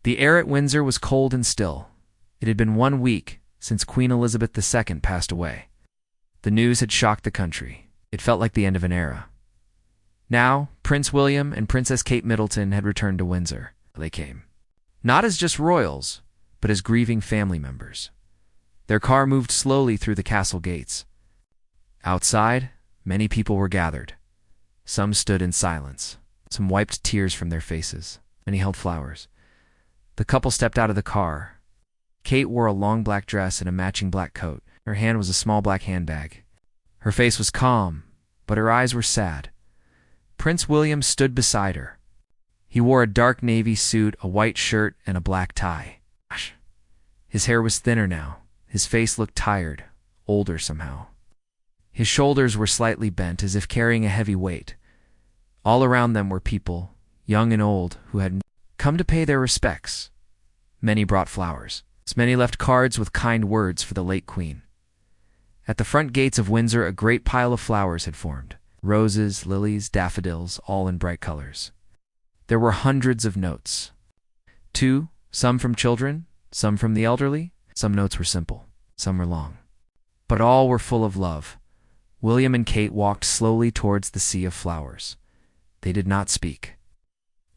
The air at Windsor was cold and still. It had been 1 week since Queen Elizabeth II passed away. The news had shocked the country. It felt like the end of an era. Now, Prince William and Princess Kate Middleton had returned to Windsor. They came, not as just royals, but as grieving family members. Their car moved slowly through the castle gates. Outside, many people were gathered. Some stood in silence. Some wiped tears from their faces. Many held flowers. The couple stepped out of the car. Kate wore a long black dress and a matching black coat. Her hand was a small black handbag. Her face was calm, but her eyes were sad. Prince William stood beside her. He wore a dark navy suit, a white shirt, and a black tie. His hair was thinner now. His face looked tired, older somehow. His shoulders were slightly bent, as if carrying a heavy weight. All around them were people, young and old, who had come to pay their respects. Many brought flowers. Many left cards with kind words for the late queen. At the front gates of Windsor, a great pile of flowers had formed. Roses, lilies, daffodils, all in bright colors. There were hundreds of notes. Some from children, some from the elderly. Some notes were simple, some were long. But all were full of love. William and Kate walked slowly towards the sea of flowers. They did not speak.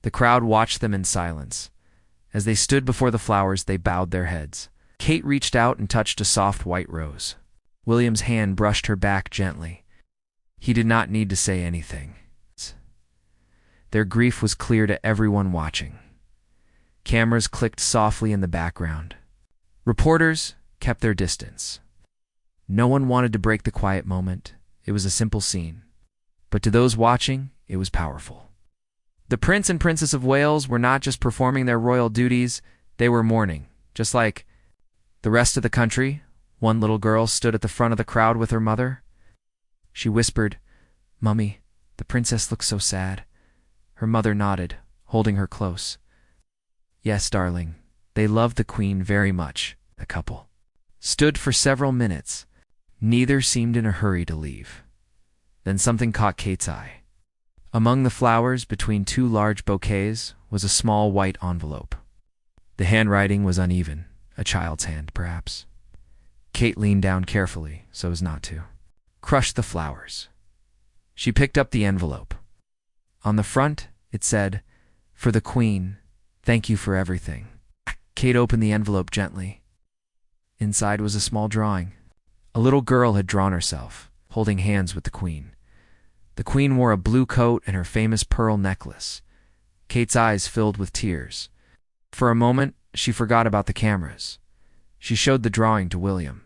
The crowd watched them in silence. As they stood before the flowers, they bowed their heads. Kate reached out and touched a soft white rose. William's hand brushed her back gently. He did not need to say anything. Their grief was clear to everyone watching. Cameras clicked softly in the background. Reporters kept their distance. No one wanted to break the quiet moment. It was a simple scene. But to those watching, it was powerful. The Prince and Princess of Wales were not just performing their royal duties, they were mourning. Just like the rest of the country, one little girl stood at the front of the crowd with her mother. She whispered, "Mummy, the princess looks so sad." Her mother nodded, holding her close. "Yes, darling, they loved the queen very much." The couple stood for several minutes. Neither seemed in a hurry to leave. Then something caught Kate's eye. Among the flowers, between 2 large bouquets, was a small white envelope. The handwriting was uneven, a child's hand, perhaps. Kate leaned down carefully, so as not to crush the flowers. She picked up the envelope. On the front, it said, "For the Queen, thank you for everything." Kate opened the envelope gently. Inside was a small drawing. A little girl had drawn herself, holding hands with the Queen. The Queen wore a blue coat and her famous pearl necklace. Kate's eyes filled with tears. For a moment, she forgot about the cameras. She showed the drawing to William.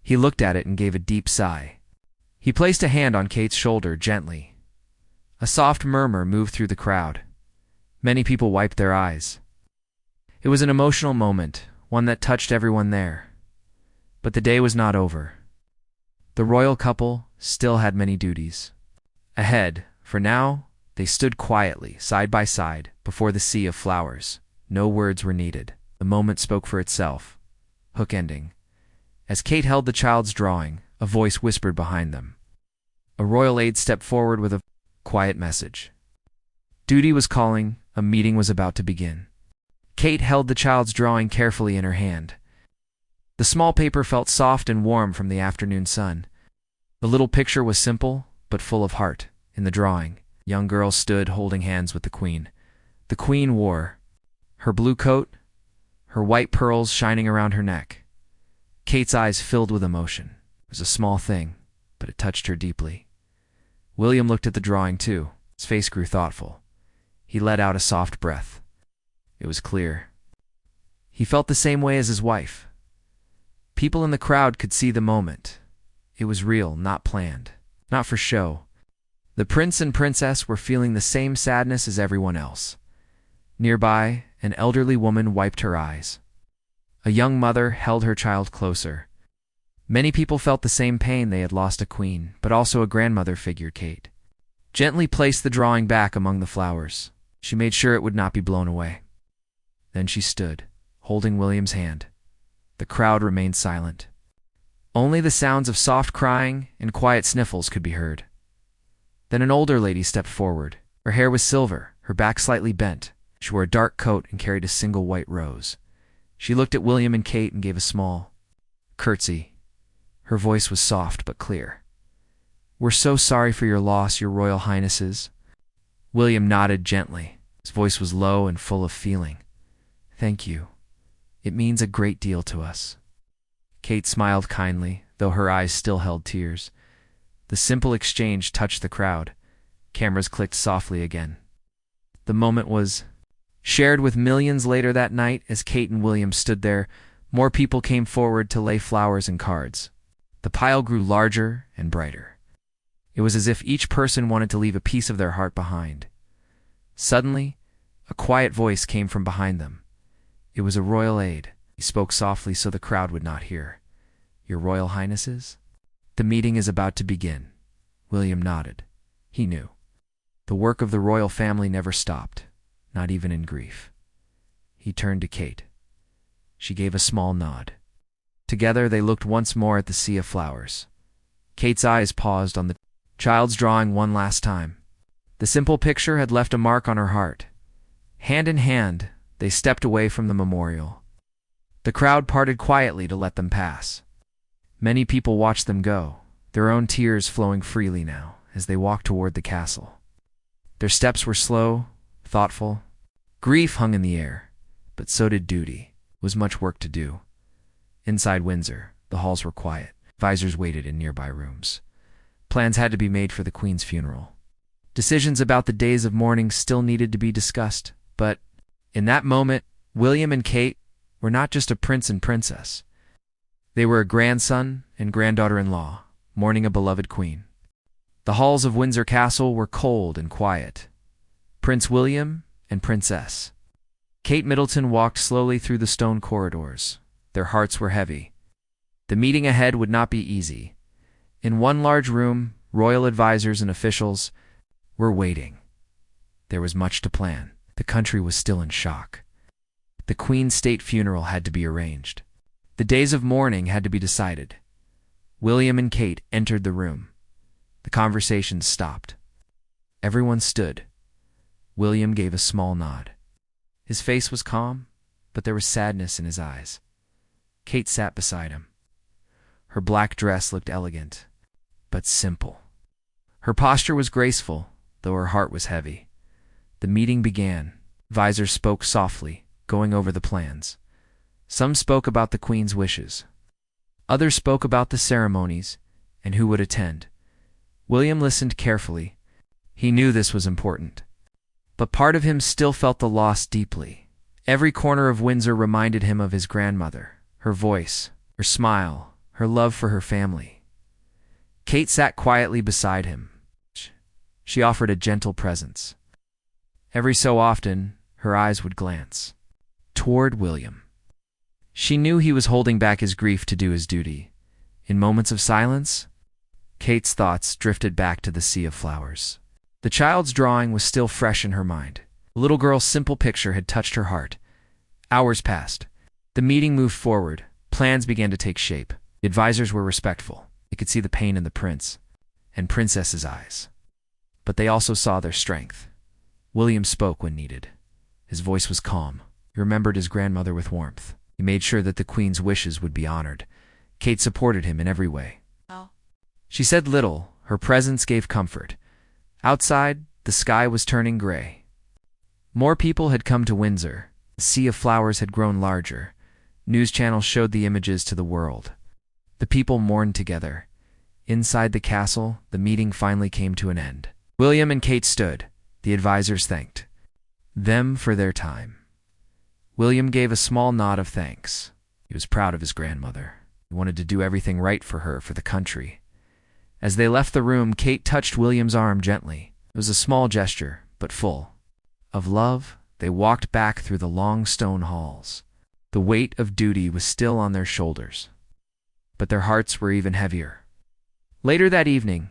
He looked at it and gave a deep sigh. He placed a hand on Kate's shoulder gently. A soft murmur moved through the crowd. Many people wiped their eyes. It was an emotional moment, one that touched everyone there. But the day was not over. The royal couple still had many duties ahead. For now, they stood quietly, side by side, before the sea of flowers. No words were needed. The moment spoke for itself. Hook ending. As Kate held the child's drawing, a voice whispered behind them. A royal aide stepped forward with a quiet message. Duty was calling. A meeting was about to begin. Kate held the child's drawing carefully in her hand. The small paper felt soft and warm from the afternoon sun. The little picture was simple, but full of heart. In the drawing, a young girl stood holding hands with the Queen. The Queen wore her blue coat, her white pearls shining around her neck. Kate's eyes filled with emotion. It was a small thing, but it touched her deeply. William looked at the drawing too. His face grew thoughtful. He let out a soft breath. It was clear. He felt the same way as his wife. People in the crowd could see the moment. It was real, not planned, not for show. The prince and princess were feeling the same sadness as everyone else. Nearby, an elderly woman wiped her eyes. A young mother held her child closer. Many people felt the same pain. They had lost a queen, but also a grandmother figure. Kate gently placed the drawing back among the flowers. She made sure it would not be blown away. Then she stood, holding William's hand. The crowd remained silent. Only the sounds of soft crying and quiet sniffles could be heard. Then an older lady stepped forward. Her hair was silver, her back slightly bent. She wore a dark coat and carried a single white rose. She looked at William and Kate and gave a small curtsy. Her voice was soft but clear. "We're so sorry for your loss, your Royal Highnesses." William nodded gently. His voice was low and full of feeling. "Thank you. It means a great deal to us." Kate smiled kindly, though her eyes still held tears. The simple exchange touched the crowd. Cameras clicked softly again. The moment was shared with millions. Later that night, as Kate and William stood there, more people came forward to lay flowers and cards. The pile grew larger and brighter. It was as if each person wanted to leave a piece of their heart behind. Suddenly, a quiet voice came from behind them. It was a royal aide. He spoke softly so the crowd would not hear. "Your Royal Highnesses? The meeting is about to begin." William nodded. He knew. The work of the royal family never stopped, not even in grief. He turned to Kate. She gave a small nod. Together they looked once more at the sea of flowers. Kate's eyes paused on the child's drawing one last time. The simple picture had left a mark on her heart. Hand in hand, they stepped away from the memorial. The crowd parted quietly to let them pass. Many people watched them go, their own tears flowing freely now as they walked toward the castle. Their steps were slow, thoughtful. Grief hung in the air, but so did duty. There was much work to do. Inside Windsor, the halls were quiet. Advisors waited in nearby rooms. Plans had to be made for the Queen's funeral. Decisions about the days of mourning still needed to be discussed, but in that moment, William and Kate were not just a prince and princess. They were a grandson and granddaughter-in-law, mourning a beloved queen. The halls of Windsor Castle were cold and quiet. Prince William and Princess Kate Middleton walked slowly through the stone corridors. Their hearts were heavy. The meeting ahead would not be easy. In one large room, royal advisors and officials were waiting. There was much to plan. The country was still in shock. The Queen's state funeral had to be arranged. The days of mourning had to be decided. William and Kate entered the room. The conversation stopped. Everyone stood. William gave a small nod. His face was calm, but there was sadness in his eyes. Kate sat beside him. Her black dress looked elegant, but simple. Her posture was graceful, though her heart was heavy. The meeting began. Advisors spoke softly, going over the plans. Some spoke about the Queen's wishes. Others spoke about the ceremonies and who would attend. William listened carefully. He knew this was important. But part of him still felt the loss deeply. Every corner of Windsor reminded him of his grandmother, her voice, her smile, her love for her family. Kate sat quietly beside him. She offered a gentle presence. Every so often, her eyes would glance toward William. She knew he was holding back his grief to do his duty. In moments of silence, Kate's thoughts drifted back to the sea of flowers. The child's drawing was still fresh in her mind. The little girl's simple picture had touched her heart. Hours passed. The meeting moved forward. Plans began to take shape. The advisors were respectful. They could see the pain in the prince and princess's eyes. But they also saw their strength. William spoke when needed. His voice was calm. He remembered his grandmother with warmth. He made sure that the Queen's wishes would be honored. Kate supported him in every way. She said little. Her presence gave comfort. Outside, the sky was turning gray. More people had come to Windsor. The sea of flowers had grown larger. News channels showed the images to the world. The people mourned together. Inside the castle, the meeting finally came to an end. William and Kate stood. The advisors thanked them for their time. William gave a small nod of thanks. He was proud of his grandmother. He wanted to do everything right for her, for the country. As they left the room, Kate touched William's arm gently. It was a small gesture, but full of love. They walked back through the long stone halls. The weight of duty was still on their shoulders, but their hearts were even heavier. Later that evening,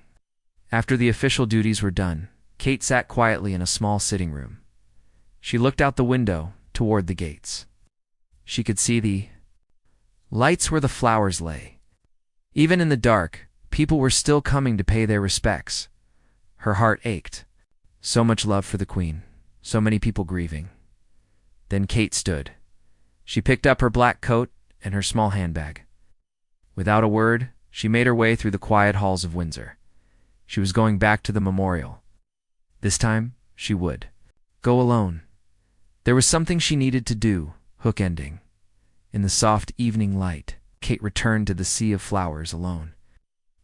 after the official duties were done, Kate sat quietly in a small sitting room. She looked out the window toward the gates. She could see the lights where the flowers lay. Even in the dark, people were still coming to pay their respects. Her heart ached. So much love for the Queen, so many people grieving. Then Kate stood. She picked up her black coat and her small handbag. Without a word, she made her way through the quiet halls of Windsor. She was going back to the memorial. This time, she would go alone. There was something she needed to do, hook ending. In the soft evening light, Kate returned to the sea of flowers alone.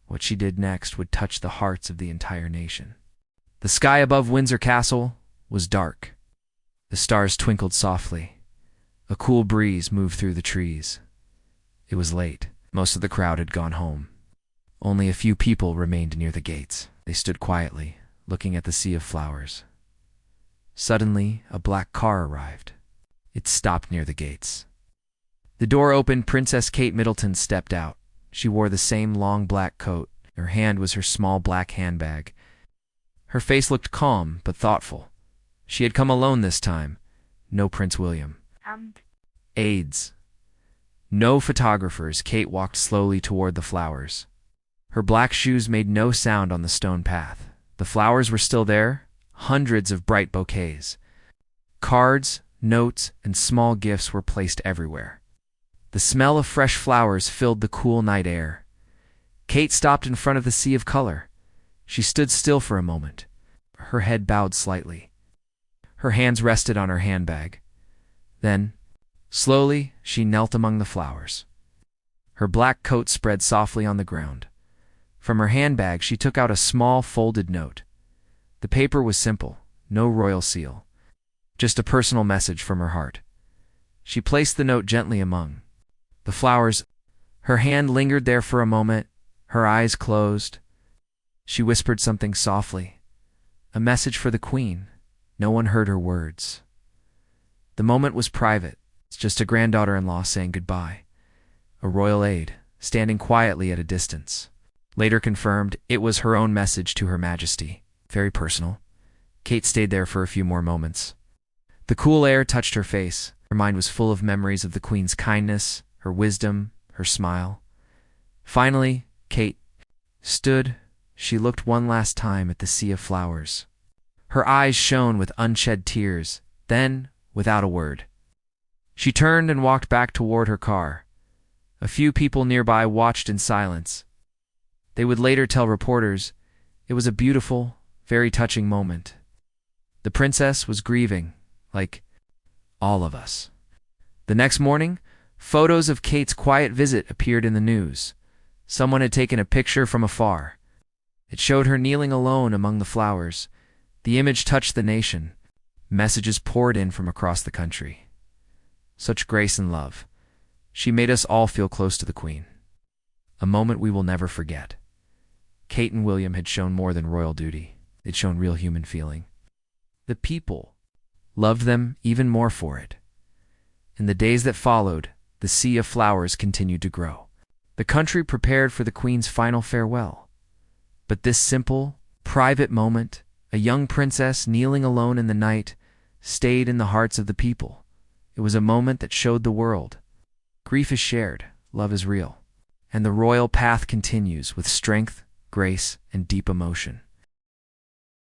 What she did next would touch the hearts of the entire nation. The sky above Windsor Castle was dark. The stars twinkled softly. A cool breeze moved through the trees. It was late. Most of the crowd had gone home. Only a few people remained near the gates. They stood quietly, looking at the sea of flowers. Suddenly, a black car arrived. It stopped near the gates. The door opened. Princess Kate Middleton stepped out. She wore the same long black coat. Her hand was her small black handbag. Her face looked calm but thoughtful. She had come alone this time. No PrinceWilliam. Aides. No photographers. Kate walked slowly toward the flowers. Her black shoes made no sound on the stone path. The flowers were still there, hundreds of bright bouquets. Cards, notes, and small gifts were placed everywhere. The smell of fresh flowers filled the cool night air. Kate stopped in front of the sea of color. She stood still for a moment, her head bowed slightly. Her hands rested on her handbag. Then, slowly, she knelt among the flowers. Her black coat spread softly on the ground. From her handbag, she took out a small folded note. The paper was simple, no royal seal, just a personal message from her heart. She placed the note gently among the flowers. Her hand lingered there for a moment, her eyes closed. She whispered something softly, a message for the Queen. No one heard her words. The moment was private, just a granddaughter-in-law saying goodbye. A royal aide, standing quietly at a distance, later confirmed it was her own message to Her Majesty. Very personal. Kate stayed there for a few more moments. The cool air touched her face. Her mind was full of memories of the Queen's kindness, her wisdom, her smile. Finally, Kate stood. She looked one last time at the sea of flowers. Her eyes shone with unshed tears. Then, without a word, she turned and walked back toward her car. A few people nearby watched in silence. They would later tell reporters it was a beautiful, very touching moment. The princess was grieving, like all of us. The next morning, photos of Kate's quiet visit appeared in the news. Someone had taken a picture from afar. It showed her kneeling alone among the flowers. The image touched the nation. Messages poured in from across the country. Such grace and love. She made us all feel close to the Queen. A moment we will never forget. Kate and William had shown more than royal duty. They'd shown real human feeling. The people loved them even more for it. In the days that followed, the sea of flowers continued to grow. The country prepared for the Queen's final farewell. But this simple, private moment, a young princess kneeling alone in the night, stayed in the hearts of the people. It was a moment that showed the world. Grief is shared, love is real, and the royal path continues with strength, grace, and deep emotion.